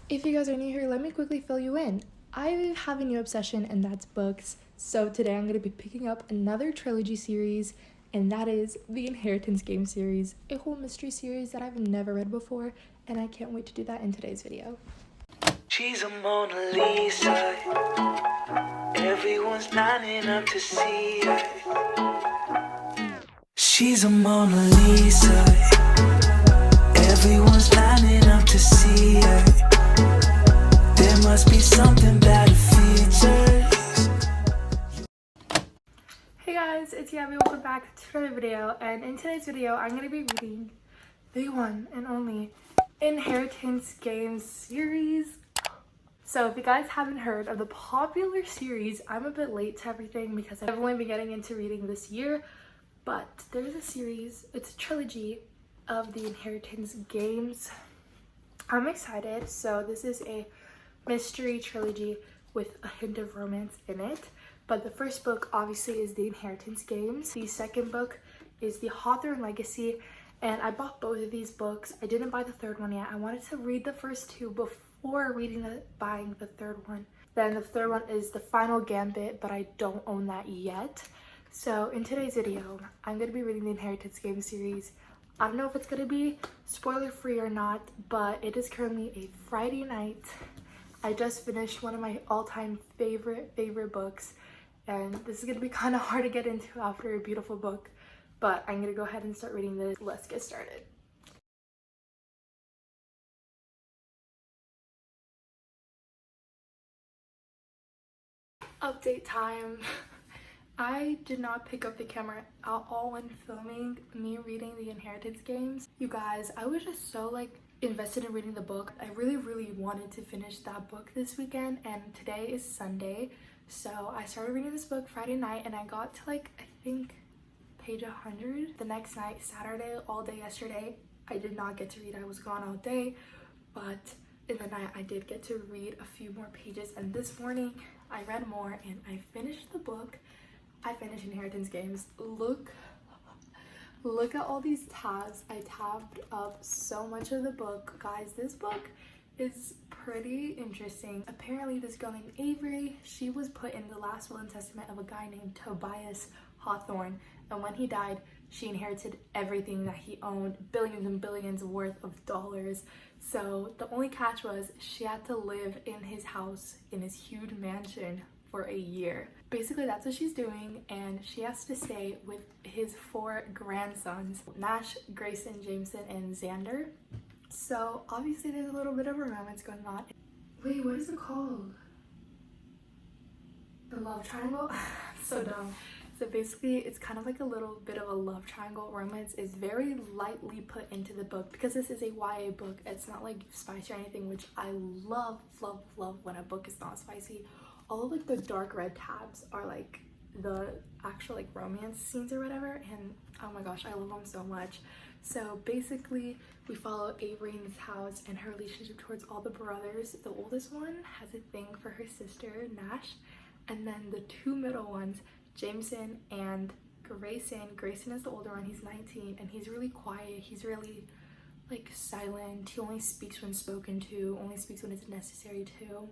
If you guys are new here, let me quickly fill you in. I have a new obsession, and that's books. So today I'm going to be picking up another trilogy series, and that is the Inheritance Game series, a whole mystery series that I've never read before, and I can't wait to do that in today's video. She's a Mona Lisa. Everyone's lining up to see her. She's a Mona Lisa. Everyone's lining up to see her. There must be something about her features. Hey guys, it's Yabby. Welcome back to another video, and in today's video I'm going to be reading the one and only Inheritance Game series. So if you guys haven't heard of the popular series, I'm a bit late to everything because I've only been getting into reading this year, but there's a series, it's a trilogy of the Inheritance Games. I'm excited. So this is a mystery trilogy with a hint of romance in it. But the first book obviously is the Inheritance Games. The second book is the Hawthorne Legacy, and I bought both of these books. I didn't buy the third one yet. I wanted to read the first two before buying the third one. Then the third one is the Final Gambit, but I don't own that yet. So in today's video, I'm going to be reading the Inheritance Game series. I don't know if it's going to be spoiler free or not, but it is currently a Friday night. I just finished one of my all-time favorite books, and this is going to be kind of hard to get into after a beautiful book, but I'm going to go ahead and start reading this. Let's get started. Update time. I did not pick up the camera at all when filming me reading the Inheritance Games. You guys, I was just so invested in reading the book. I really wanted to finish that book this weekend, and today is Sunday. So I started reading this book Friday night, and I got to I think page 100. The next night, Saturday, all day yesterday, I did not get to read. I was gone all day, but in the night I did get to read a few more pages, and this morning I read more and I finished the book. I finished Inheritance Games. Look at all these tabs. I tabbed up so much of the book. Guys, this book is pretty interesting. Apparently this girl named Avery, she was put in the last will and testament of a guy named Tobias Hawthorne, and when he died, she inherited everything that he owned, billions and billions worth of dollars. So the only catch was she had to live in his house, in his huge mansion, for a year. Basically that's what she's doing, and she has to stay with his 4 grandsons, Nash, Grayson, Jameson, and Xander. So obviously there's a little bit of a romance going on. Wait, what is it called? The love triangle? So dumb. So basically it's kind of like a little bit of a love triangle. Romance is very lightly put into the book because this is a YA book. It's not like spicy or anything, which I love when a book is not spicy. All of the dark red tabs are the actual romance scenes or whatever, and oh my gosh, I love them so much. So basically we follow Avery in his house and her relationship towards all the brothers. The oldest one has a thing for her sister Nash, and then the 2 middle ones, Jameson and Grayson. Grayson is the older one, he's 19, and he's really quiet. He's really silent. He only speaks when spoken to, only speaks when it's necessary to.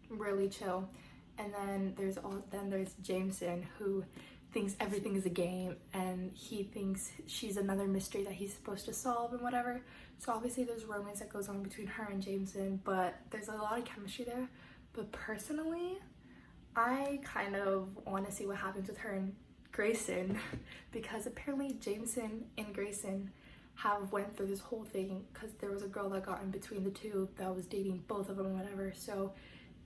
Really chill. And then there's Jameson, who thinks everything is a game, and he thinks she's another mystery that he's supposed to solve and whatever. So obviously there's romance that goes on between her and Jameson, but there's a lot of chemistry there. But personally, I kind of want to see what happens with her and Grayson because apparently Jameson and Grayson have went through this whole thing because there was a girl that got in between the two that was dating both of them and whatever. So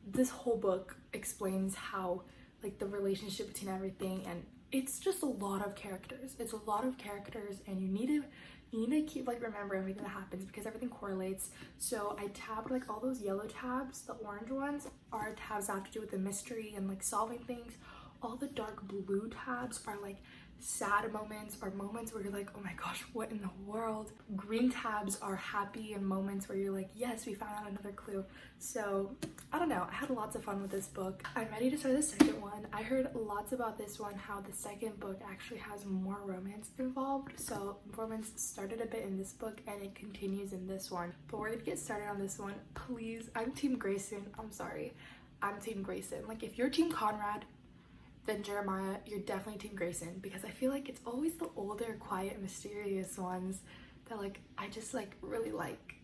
this whole book explains how the relationship between everything, and it's just a lot of characters. It's a lot of characters, and you need to keep remember everything that happens because everything correlates. So I tabbed all those yellow tabs. The orange ones are tabs that have to do with the mystery and solving things. All the dark blue tabs are sad moments or moments where you're like, oh my gosh, what in the world. Green tabs are happy and moments where you're like, yes, we found out another clue. So I don't know, I had lots of fun with this book. I'm ready to start the second one. I heard lots about this one, how the second book actually has more romance involved. So romance started a bit in this book and it continues in this one. But we're gonna get started on this one. Please, I'm Team Grayson. I'm sorry, I'm Team Grayson. Like, if you're Team Conrad, then Jeremiah, you're definitely Team Grayson, because I feel like it's always the older, quiet, mysterious ones that like I just like really like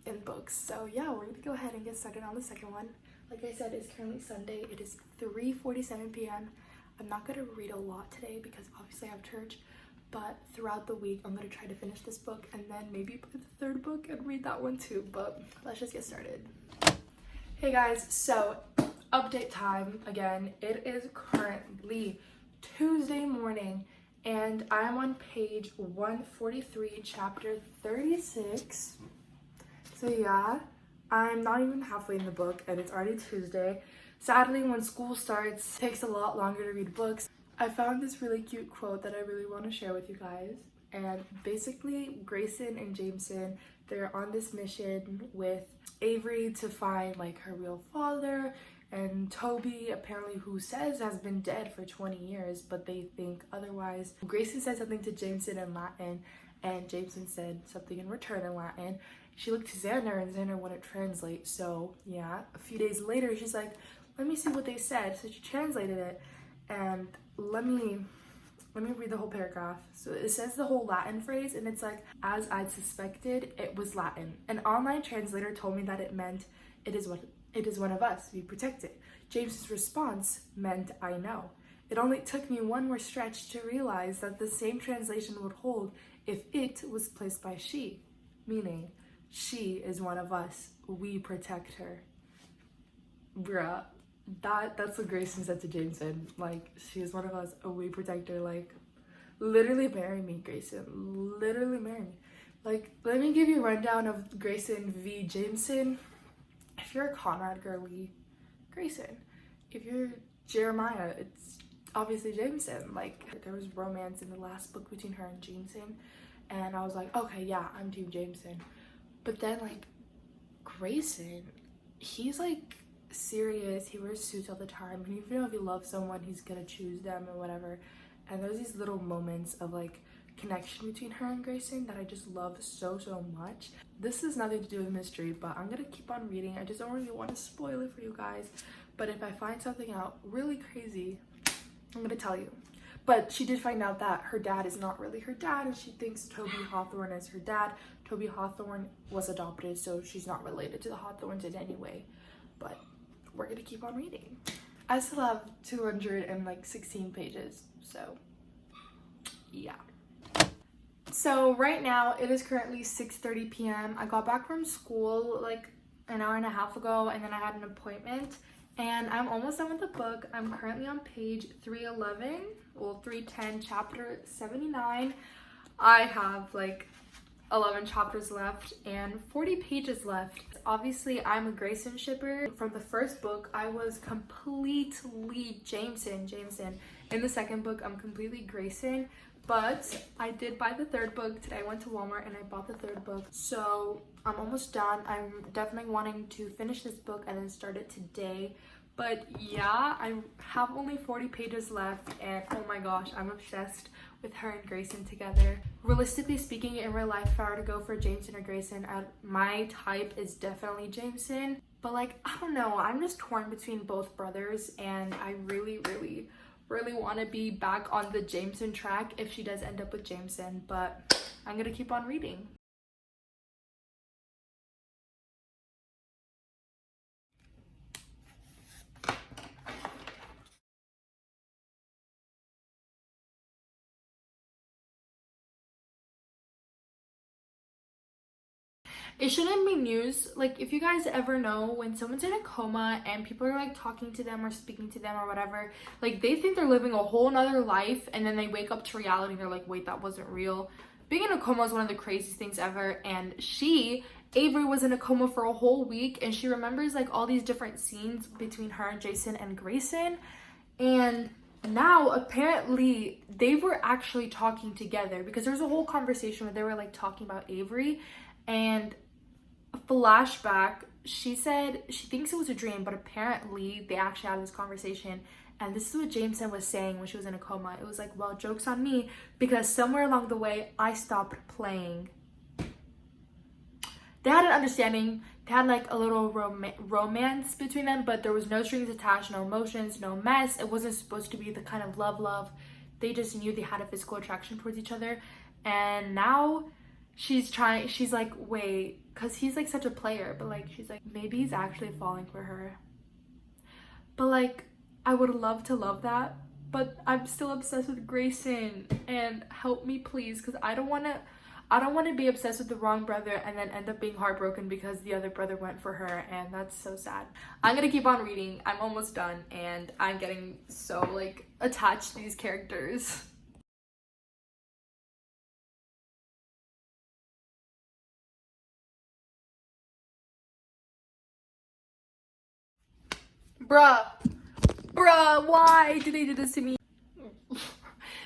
in books. So yeah, we're gonna go ahead and get started on the second one. Like I said, it's currently Sunday. It is 3:47 p.m. I'm not gonna read a lot today because obviously I have church, but throughout the week I'm gonna try to finish this book and then maybe buy the third book and read that one too. But let's just get started. Hey guys, so update time again. It is currently Tuesday morning and I'm on page 143, chapter 36. So yeah, I'm not even halfway in the book and it's already Tuesday. Sadly, when school starts, it takes a lot longer to read books. I found this really cute quote that I really want to share with you guys. And basically, Grayson and Jameson, they're on this mission with Avery to find like her real father, and Toby, apparently, who says has been dead for 20 years, but they think otherwise. Grayson said something to Jameson in Latin, and Jameson said something in return in Latin. She looked to Xander, and Xander wouldn't translate. So yeah, a few days later, she's like, let me see what they said. So she translated it, and let me read the whole paragraph. So it says the whole Latin phrase, and it's like, as I'd suspected, it was Latin. An online translator told me that it meant, it is one of us, we protect it. James's response meant, I know. It only took me one more stretch to realize that the same translation would hold if it was placed by she, meaning she is one of us, we protect her. Bruh, that's what Grayson said to Jameson. Like, she is one of us, we protect her. Like, literally marry me, Grayson. Literally marry me. Like, let me give you a rundown of Grayson v. Jameson. If you're a Conrad girly, Grayson. If you're Jeremiah, it's obviously Jameson. Like, there was romance in the last book between her and Jameson, and I was like, okay, yeah, I'm Team Jameson. But then, like, Grayson, he's like serious. He wears suits all the time, and even if he loves someone, he's gonna choose them or whatever. And there's these little moments of like connection between her and Grayson that I just love so much. This has nothing to do with mystery, but I'm gonna keep on reading. I just don't really want to spoil it for you guys, but if I find something out really crazy, I'm gonna tell you. But she did find out that her dad is not really her dad, and she thinks Toby Hawthorne is her dad. Toby Hawthorne was adopted, so she's not related to the Hawthornes in any way. But we're gonna keep on reading. I still have 216 pages, so yeah. So right now it is currently 6:30 p.m. I got back from school like an hour and a half ago, and then I had an appointment, and I'm almost done with the book. I'm currently on page 311, well 310, chapter 79. I have like 11 chapters left and 40 pages left. Obviously, I'm a Grayson shipper. From the first book, I was completely Jameson. In the second book, I'm completely Grayson. But I did buy the third book. Today I went to Walmart and I bought the third book. So I'm almost done. I'm definitely wanting to finish this book and then start it today. But yeah, I have only 40 pages left, and oh my gosh, I'm obsessed with her and Grayson together. Realistically speaking, in real life, if I were to go for Jameson or Grayson, my type is definitely Jameson. But like, I don't know, I'm just torn between both brothers, and I really want to be back on the Jameson track if she does end up with Jameson, but I'm gonna keep on reading. It shouldn't be news. Like, if you guys ever know when someone's in a coma and people are like talking to them or speaking to them or whatever, like they think they're living a whole nother life, and then they wake up to reality and they're like, wait, that wasn't real. Being in a coma is one of the craziest things ever. And Avery was in a coma for a whole week, and she remembers like all these different scenes between her and Jason and Grayson. And now apparently they were actually talking together, because there was a whole conversation where they were like talking about Avery, and a flashback, she said she thinks it was a dream, but apparently they actually had this conversation. And this is what Jameson was saying when she was in a coma. It was like, well, joke's on me, because somewhere along the way I stopped playing. They had an understanding. They had like a little romance between them, but there was no strings attached, no emotions, no mess. It wasn't supposed to be the kind of love. They just knew they had a physical attraction towards each other. And now she's like, wait, because he's like such a player, but like she's like, maybe he's actually falling for her. But like, I would love to love that, but I'm still obsessed with Grayson, and help me please, because I don't want to be obsessed with the wrong brother and then end up being heartbroken because the other brother went for her, and that's so sad. I'm gonna keep on reading. I'm almost done, and I'm getting so like attached to these characters. Bruh, why did they do this to me?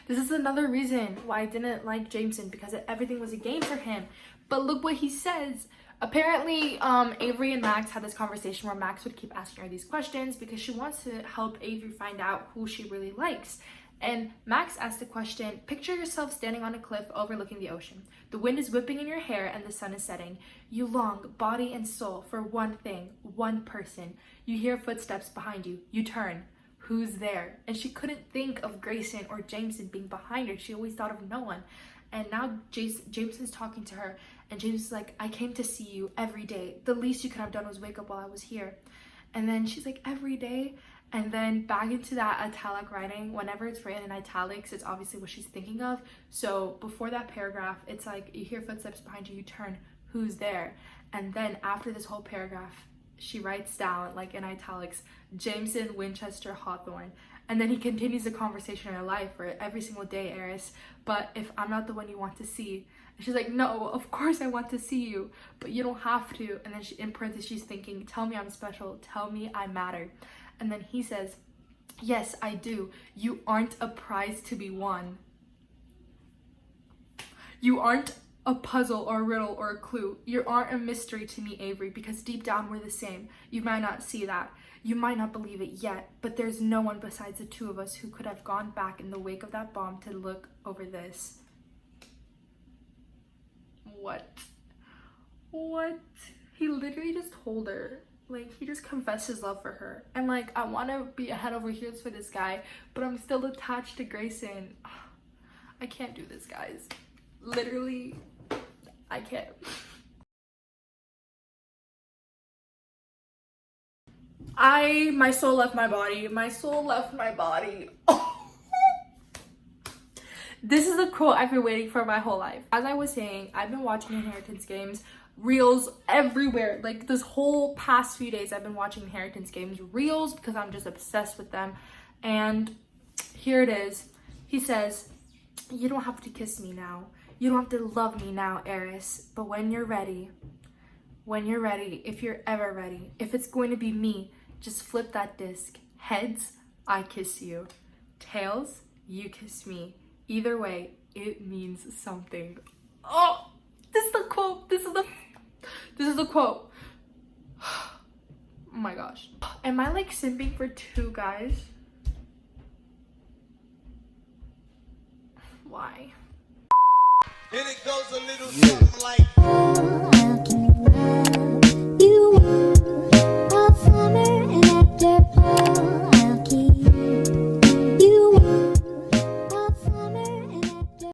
This is another reason why I didn't like Jameson, because everything was a game for him. But look what he says. Apparently, Avery and Max had this conversation where Max would keep asking her these questions because she wants to help Avery find out who she really likes. And Max asked the question, picture yourself standing on a cliff overlooking the ocean. The wind is whipping in your hair and the sun is setting. You long, body and soul, for one thing, one person. You hear footsteps behind you. You turn. Who's there? And she couldn't think of Grayson or Jameson being behind her. She always thought of no one. And now Jameson's talking to her, and James is like, I came to see you every day. The least you could have done was wake up while I was here. And then she's like, every day? And then back into that italic writing. Whenever it's written in italics, it's obviously what she's thinking of. So before that paragraph, it's like, you hear footsteps behind you, you turn, who's there? And then after this whole paragraph, she writes down, like in italics, Jameson Winchester Hawthorne. And then he continues the conversation in her life for every single day, Eris. But if I'm not the one you want to see. And she's like, no, of course I want to see you, but you don't have to. And then she, in parentheses, she's thinking, tell me I'm special. Tell me I matter. And then he says, yes, I do. You aren't a prize to be won. You aren't a puzzle or a riddle or a clue. You aren't a mystery to me, Avery, because deep down we're the same. You might not see that. You might not believe it yet, but there's no one besides the two of us who could have gone back in the wake of that bomb to look over this. What? He literally just told her. Like, he just confessed his love for her. And like, I want to be head over heels for this guy, but I'm still attached to Grayson. I can't do this, guys. Literally, I can't. My soul left my body. My soul left my body. Oh. This is a quote I've been waiting for my whole life. As I was saying, I've been watching Inheritance Games reels everywhere. Like this whole past few days, I've been watching Inheritance Games reels because I'm just obsessed with them. And here it is. He says, you don't have to kiss me now. You don't have to love me now, Eris. But when you're ready, if you're ever ready, if it's going to be me, just flip that disc. Heads, I kiss you. Tails, you kiss me. Either way, it means something. Oh, this is the quote. This is the quote. Oh my gosh. Am I like simping for two guys? Why? And it goes a little something like